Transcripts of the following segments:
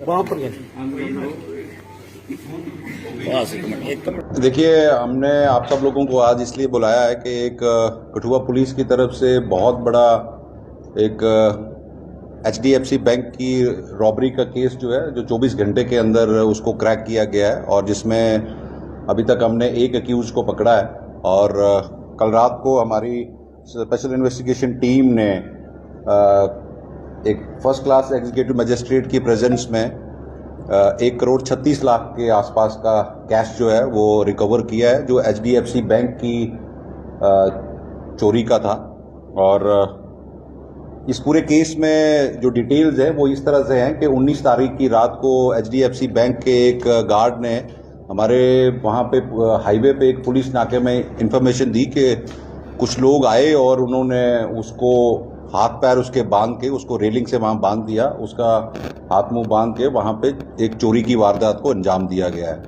वहाँ पर गए। देखिए, हमने आप सब लोगों को आज इसलिए बुलाया है कि एक कठुआ पुलिस की तरफ से बहुत बड़ा एक HDFC बैंक की रॉबरी का केस जो है, जो 24 घंटे के अंदर उसको क्रैक किया गया है और जिसमें अभी तक हमने एक अक्यूज को पकड़ा है। और कल रात को हमारी स्पेशल इन्वेस्टिगेशन टीम ने एक फर्स्ट क्लास एग्जीक्यूटिव मजिस्ट्रेट की प्रेजेंस में 1,36,00,000 के आसपास का कैश जो है वो रिकवर किया है, जो HDFC बैंक की चोरी का था। और इस पूरे केस में जो डिटेल्स हैं वो इस तरह से हैं कि 19 तारीख की रात को HDFC बैंक के एक गार्ड ने हमारे वहाँ पे हाईवे पे एक पुलिस नाके में इंफॉर्मेशन दी कि कुछ लोग आए और उन्होंने उसको हाथ पैर उसके बांध के उसको रेलिंग से वहाँ बांध दिया, उसका हाथ मुंह बांध के वहाँ पे एक चोरी की वारदात को अंजाम दिया गया है।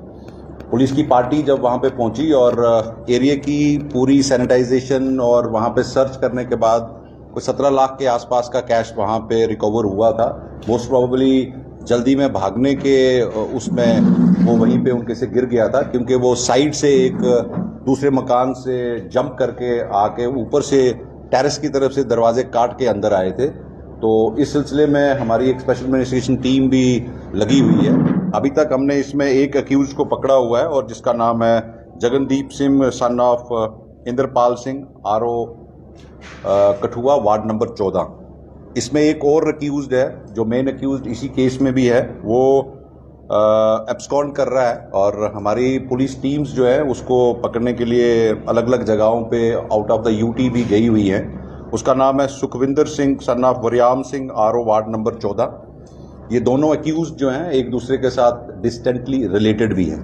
पुलिस की पार्टी जब वहाँ पे पहुंची और एरिया की पूरी सैनिटाइजेशन और वहाँ पे सर्च करने के बाद कोई 17 लाख के आसपास का कैश वहाँ पे रिकवर हुआ था। मोस्ट प्रोबेबली जल्दी में भागने के उसमें वो वहीं पे उनके से गिर गया था, क्योंकि वो साइड से एक दूसरे मकान से जंप करके आके ऊपर से टेरेस की तरफ से दरवाजे काट के अंदर आए थे। तो इस सिलसिले में हमारी एक स्पेशल इन्वेस्टिगेशन टीम भी लगी हुई है। अभी तक हमने इसमें एक अक्यूज को पकड़ा हुआ है और जिसका नाम है Jagandeep Singh son of Indrapal Singh, RO Kathua, ward number 14। इसमें एक और अक्यूज्ड है, जो मेन अक्यूज्ड इसी केस में भी है, वो एब्सकॉन्ड कर रहा है और हमारी पुलिस टीम्स जो है उसको पकड़ने के लिए अलग अलग जगहों पे आउट ऑफ द UT भी गई हुई है। उसका नाम है Sukhwinder Singh son of Wariam Singh, RO ward number 14। ये दोनों अक्यूज जो हैं एक दूसरे के साथ डिस्टेंटली रिलेटेड भी हैं।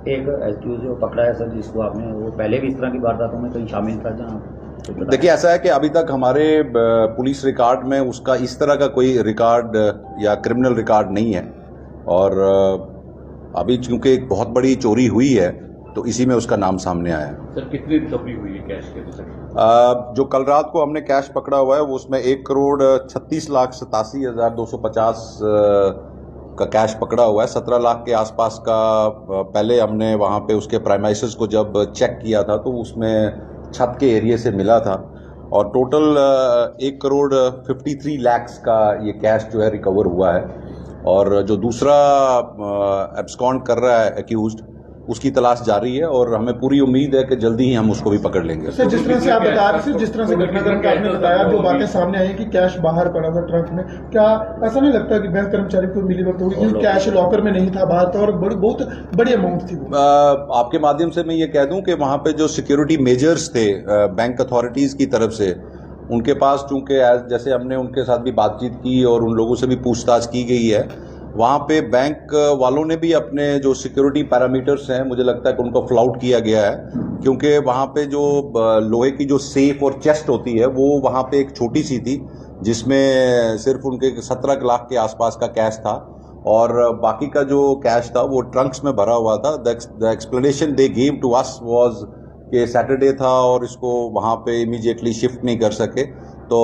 एक अक्यूज जो पकड़ा है सर, जिसको आपने, वो पहले भी इस तरह की वारदातों में कहीं शामिल था जहाँ? देखिए, ऐसा है कि अभी तक हमारे पुलिस रिकॉर्ड में उसका इस तरह का कोई रिकॉर्ड या क्रिमिनल रिकॉर्ड नहीं है। और अभी चूंकि एक बहुत बड़ी चोरी हुई है तो इसी में उसका नाम सामने आया है। सर, कितनी रिकवरी हुई है कैश के? जो कल रात को हमने कैश पकड़ा हुआ है वो उसमें 1,36,87,250 का कैश पकड़ा हुआ है। 17 लाख के आसपास का पहले हमने वहाँ पे उसके प्राइमाइसेस को जब चेक किया था तो उसमें छत के एरिया से मिला था। और टोटल 1,53,00,000 का ये कैश जो है रिकवर हुआ है। और जो दूसरा एब्सकॉन्ड कर रहा है अक्यूज्ड, उसकी तलाश जारी है और हमें पूरी उम्मीद है कि जल्दी ही हम उसको भी पकड़ लेंगे। सर, जिस तरह से आप बता रहे थे, जिस तरह से घटनाक्रम का आपने बताया, जो बातें सामने आई कि कैश बाहर पड़ा था ट्रंक में, क्या ऐसा नहीं लगता कि बैंक कर्मचारी को मिली भगत होगी क्योंकि कैश लॉकर में नहीं था, बाहर था और बहुत बड़ी अमाउंट थी? आपके माध्यम से मैं ये कह दूं कि वहां पे जो सिक्योरिटी मेजर्स थे बैंक अथॉरिटीज की तरफ से, उनके पास चूंकि जैसे हमने उनके साथ भी बातचीत की और उन लोगों से भी पूछताछ की गई है, वहाँ पे बैंक वालों ने भी अपने जो सिक्योरिटी पैरामीटर्स हैं, मुझे लगता है कि उनको फ्लाउट किया गया है, क्योंकि वहाँ पे जो लोहे की जो सेफ और चेस्ट होती है वो वहाँ पे एक छोटी सी थी, जिसमें सिर्फ उनके 17 लाख के आसपास का कैश था और बाकी का जो कैश था वो ट्रंक्स में भरा हुआ था। The explanation they give to us was कि सैटरडे था और इसको वहाँ पे इमीडिएटली शिफ्ट नहीं कर सके। तो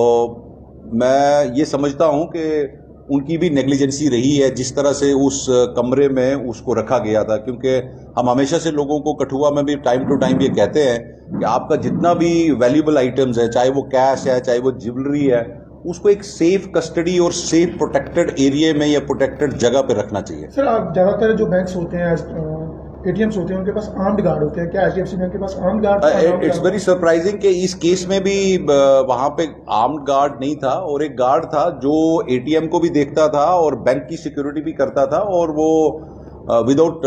मैं ये समझता हूँ कि उनकी भी नेग्लिजेंसी रही है जिस तरह से उस कमरे में उसको रखा गया था, क्योंकि हम हमेशा से लोगों को कठुआ में भी टाइम टू टाइम ये कहते हैं कि आपका जितना भी वैल्यूएबल आइटम्स है, चाहे वो कैश है, चाहे वो ज्वेलरी है, उसको एक सेफ कस्टडी और सेफ प्रोटेक्टेड एरिया में या प्रोटेक्टेड जगह पे रखना चाहिए। सर, आप ज्यादातर जो बैंक्स होते हैं, ATMs होते हैं, उनके पास आर्म्ड गार्ड होते हैं, क्या HDFC बैंक के पास armed guard? It's very surprising कि इस केस में भी वहां पे आर्म्ड गार्ड नहीं था और एक गार्ड था जो ATM को भी देखता था और बैंक की सिक्योरिटी भी करता था और वो विदाउट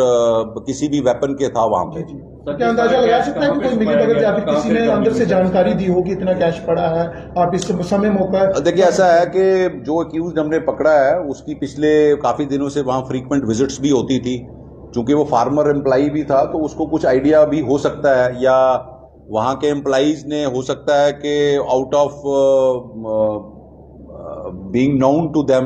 किसी भी वेपन के था वहां पे। क्या अंदाजा लगा सकते हैं कि कोई मिलीभगत या फिर किसी ने अंदर से जानकारी दी होगी इतना कैश पड़ा है, आप इस समय मौका? देखिए, ऐसा है कि जो अक्यूज्ड हमने पकड़ा है उसकी पिछले काफी दिनों से वहां फ्रीक्वेंट विजिट्स भी होती थी। चूंकि वो फार्मर एम्प्लॉई भी था तो उसको कुछ आइडिया भी हो सकता है, या वहाँ के एम्प्लॉइज ने हो सकता है कि out of being known to them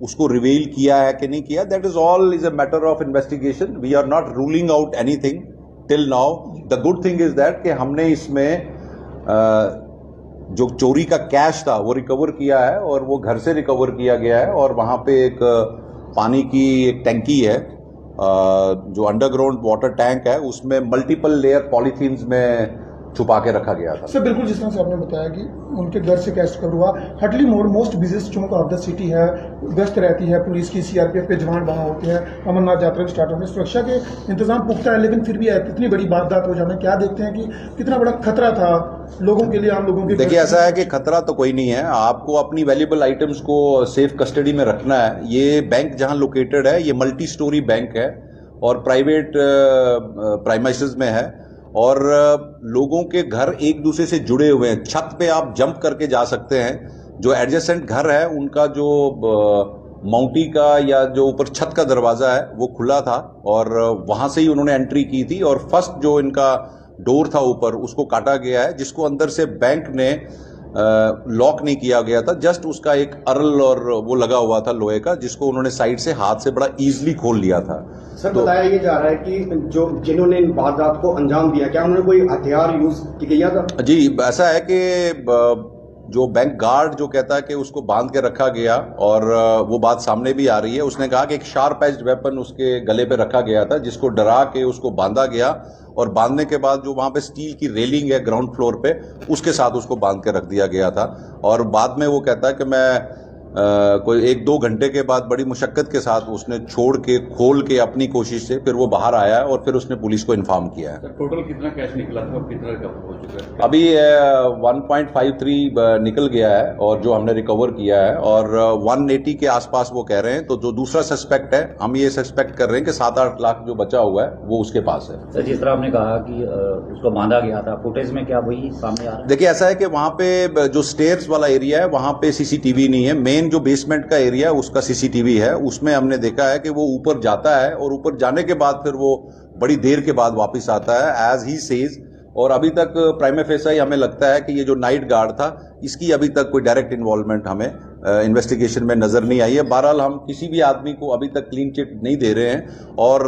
उसको रिवील किया है कि नहीं किया, that is all is a matter of investigation. We are not ruling out anything till now. The good thing is that कि हमने इसमें जो चोरी का कैश था वो रिकवर किया है और वो घर से रिकवर किया गया है. और वहां पे एक पानी की एक टैंकी है, जो अंडरग्राउंड वाटर टैंक है, उसमें मल्टीपल लेयर पॉलीथीन्स में छुपा के रखा गया था. सर बिल्कुल जिस तरह से आपने बताया कि उनके घर से कैश रिकवर हुआ. हटली मोड़ most busiest Chowk of the city है, गश्त रहती है, पुलिस की सीआरपीएफ के जवान वहाँ होते हैं, अमरनाथ यात्रा के स्टार्ट होने, सुरक्षा के इंतजाम पुख्ता है, लेकिन फिर भी इतनी बड़ी वारदात हो जाना, क्या देखते हैं कि कितना बड़ा खतरा था लोगों के लिए, आम लोगों के? देखिए, ऐसा है कि खतरा तो कोई नहीं है. आपको अपनी वैल्यूएबल आइटम्स को सेफ कस्टडी में रखना है. ये बैंक जहां लोकेटेड है, ये मल्टी स्टोरी बैंक है और प्राइवेट प्राइमाइसेस में है और लोगों के घर एक दूसरे से जुड़े हुए हैं. छत पे आप जंप करके जा सकते हैं. जो एडजेसेंट घर है उनका जो माउंटी का या जो ऊपर छत का दरवाजा है वो खुला था और वहां से ही उन्होंने एंट्री की थी. और फर्स्ट जो इनका डोर था ऊपर, उसको काटा गया है, जिसको अंदर से बैंक ने लॉक नहीं किया गया था. जस्ट उसका एक अरल और वो लगा हुआ था लोहे का, जिसको उन्होंने साइड से हाथ से बड़ा इजीली खोल लिया था. सर बताया ये जा रहा है कि जो जिन्होंने इन वारदात को अंजाम दिया, क्या उन्होंने कोई हथियार यूज किया था? जी, ऐसा है कि जो बैंक गार्ड जो कहता है कि उसको बांध के रखा गया, और वो बात सामने भी आ रही है. उसने कहा कि एक शार्प एज्ड वेपन उसके गले पे रखा गया था, जिसको डरा के उसको बांधा गया और बांधने के बाद जो वहां पे स्टील की रेलिंग है ग्राउंड फ्लोर पे, उसके साथ उसको बांध के रख दिया गया था. और बाद में वो कहता है कि मैं कोई 1-2 घंटे के बाद बड़ी मुशक्कत के साथ उसने छोड़ के खोल के अपनी कोशिश से फिर वो बाहर आया और फिर उसने पुलिस को इन्फॉर्म किया है. टोटल कितना कैश निकला था और कितना रिकवर हो चुका है? अभी 1.53 निकल गया है और जो हमने रिकवर किया है, और 180 के आसपास वो कह रहे हैं. तो जो दूसरा सस्पेक्ट है, हम ये सस्पेक्ट कर रहे हैं कि 7-8 लाख जो बचा हुआ है वो उसके पास है. सर जिस तरह आपने कहा कि उसको बांधा गया था, फुटेज में क्या वही सामने आ रहा है? देखिए, ऐसा है कि वहां पे जो स्टेयर्स वाला एरिया है वहां पे सीसीटीवी नहीं है. मेन जो बेसमेंट का एरिया है उसका सीसीटीवी है. उसमें हमने देखा है कि वो ऊपर जाता है और ऊपर जाने के बाद फिर वो बड़ी देर के बाद वापस आता है, एज ही सेज. और अभी तक प्राइमा फेसाई हमें लगता है कि ये जो नाइट गार्ड था, इसकी अभी तक कोई डायरेक्ट इन्वॉल्वमेंट हमें इन्वेस्टिगेशन में नजर नहीं आई है. बहरहाल हम किसी भी आदमी को अभी तक क्लीन चिट नहीं दे रहे हैं, और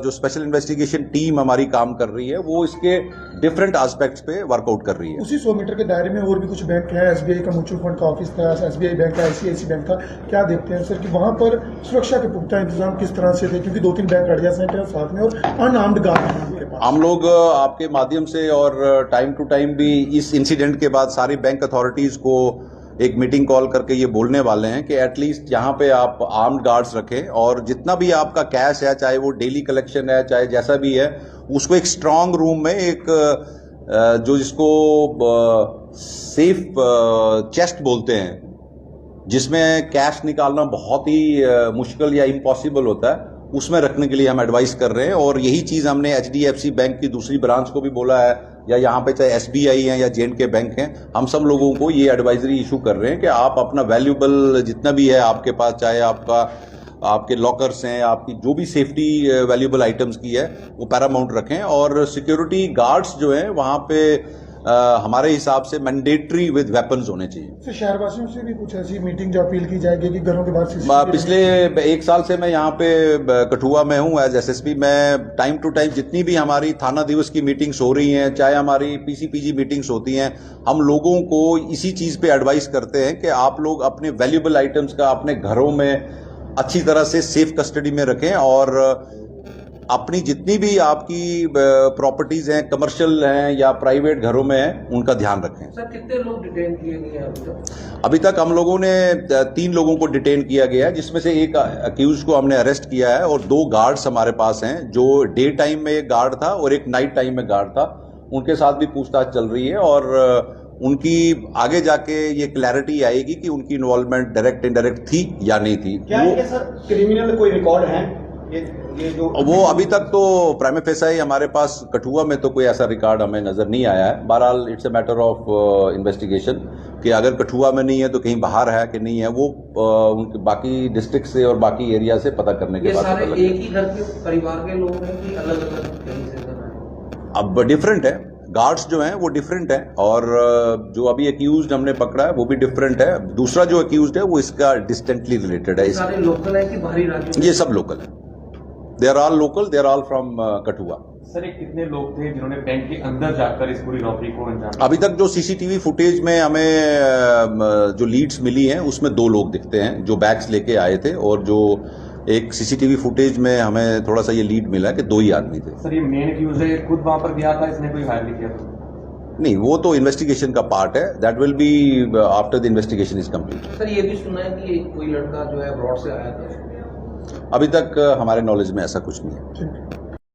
जो स्पेशल इन्वेस्टिगेशन टीम हमारी काम कर रही है वो इसके डिफरेंट एस्पेक्ट्स पे वर्कआउट कर रही है. उसी 100 मीटर के दायरे में और भी कुछ बैंक है, एसबीआई का म्यूचुअल फंड का ऑफिस था, एसबीआई बैंक का, आईसीआईसी बैंक का. क्या देखते हैं सर कि वहां पर सुरक्षा के पुख्ता इंतजाम किस तरह से थे, क्योंकि 2-3 बैंक एडजेसेंट है साथ में और अनआर्म्ड गार्ड है उनके पास? हम लोग आपके माध्यम से और टाइम टू टाइम भी इस इंसिडेंट के बाद सारी बैंक अथॉरिटीज को एक मीटिंग कॉल करके ये बोलने वाले हैं कि एटलीस्ट यहाँ पे आप आर्म्ड गार्ड्स रखें, और जितना भी आपका कैश है, चाहे वो डेली कलेक्शन है, चाहे जैसा भी है, उसको एक स्ट्रांग रूम में एक जो जिसको सेफ चेस्ट बोलते हैं, जिसमें कैश निकालना बहुत ही मुश्किल या इम्पॉसिबल होता है, उसमें रखने के लिए हम एडवाइस कर रहे हैं. और यही चीज हमने एचडीएफसी बैंक की दूसरी ब्रांच को भी बोला है, या यहाँ पे चाहे एसबीआई है या जेएंडके बैंक हैं, हम सब लोगों को ये एडवाइजरी इशू कर रहे हैं कि आप अपना वैल्यूएबल जितना भी है आपके पास, चाहे आपके लॉकर्स हैं, आपकी जो भी सेफ्टी वैल्यूएबल आइटम्स की है, वो पैरामाउंट रखें. और सिक्योरिटी गार्ड्स जो हैं वहाँ पे हमारे हिसाब से मैंडेटरी विद वेपन्स होने चाहिए. सर शहरवासियों से भी कुछ ऐसी मीटिंग जो अपील की जाएगी कि घरों के बाहर पिछले 1 साल से मैं यहाँ पे कठुआ में हूँ एज एसएसपी. मैं टाइम टू टाइम जितनी भी हमारी थाना दिवस की मीटिंग्स हो रही हैं, चाहे हमारी पीसीपीजी मीटिंग्स होती हैं, हम लोगों को इसी चीज पे एडवाइस करते हैं कि आप लोग अपने वैल्यूएबल आइटम्स का अपने घरों में अच्छी तरह से सेफ कस्टडी में रखें, और अपनी जितनी भी आपकी प्रॉपर्टीज हैं, कमर्शियल हैं या प्राइवेट घरों में हैं, उनका ध्यान रखें. सर कितने लोग डिटेन किए गए हैं अभी तक? हम लोगों ने 3 लोगों को डिटेन किया गया है, जिसमें से एक अक्यूज को हमने अरेस्ट किया है, और 2 गार्ड्स हमारे पास हैं. जो डे टाइम में एक गार्ड था और एक नाइट टाइम में गार्ड था, उनके साथ भी पूछताछ चल रही है, और उनकी आगे जाके ये क्लैरिटी आएगी कि उनकी इन्वॉल्वमेंट डायरेक्ट इनडायरेक्ट थी या नहीं थी. क्या ये सर क्रिमिनल कोई रिकॉर्ड है? ये जो वो अभी तक तो प्राइमा फेसाई हमारे पास कठुआ में तो कोई ऐसा रिकॉर्ड हमें नजर नहीं आया है. बहरहाल it's a matter of investigation कि अगर कठुआ में नहीं है तो कहीं बाहर है कि नहीं है, वो उनके बाकी डिस्ट्रिक्ट से और बाकी एरिया से पता करने के बाद सारे एक ही घर के परिवार के लोग हैं कि अलग अलग कहीं से? अब डिफरेंट है. गार्ड्स जो हैं वो डिफरेंट हैं और जो अभी अक्यूज्ड हमने पकड़ा है वो भी डिफरेंट है। दूसरा जो अक्यूज्ड है वो इसका डिस्टेंटली रिलेटेड है। सारे लोकल है कि बाहरी राज्यों ये सब लोकल है। They are all local, they are all from Kathua. Sir, ये कितने लोग थे जिन्होंने बैंक के अंदर जाकर इस पूरी रॉबरी को अंजाम? अभी तक जो सीसीटीवी फुटेज में हमें जो लीड्स मिली हैं उसमें 2 लोग दिखते हैं जो बैग्स लेके आए थे, और जो एक सीसीटीवी फुटेज में हमें थोड़ा सा ये लीड मिला है कि 2 ही आदमी थे। सर, ये मेन एक्यूज है, खुद वहां पर गया था, इसने कोई हायर नहीं किया था? नहीं, वो तो इन्वेस्टिगेशन का पार्ट है, that will be after the investigation is complete. Sir ये भी सुना है कि कोई लड़का जो है अब्रॉड से आया था। अभी तक हमारे नॉलेज में ऐसा कुछ नहीं है। ठीक है।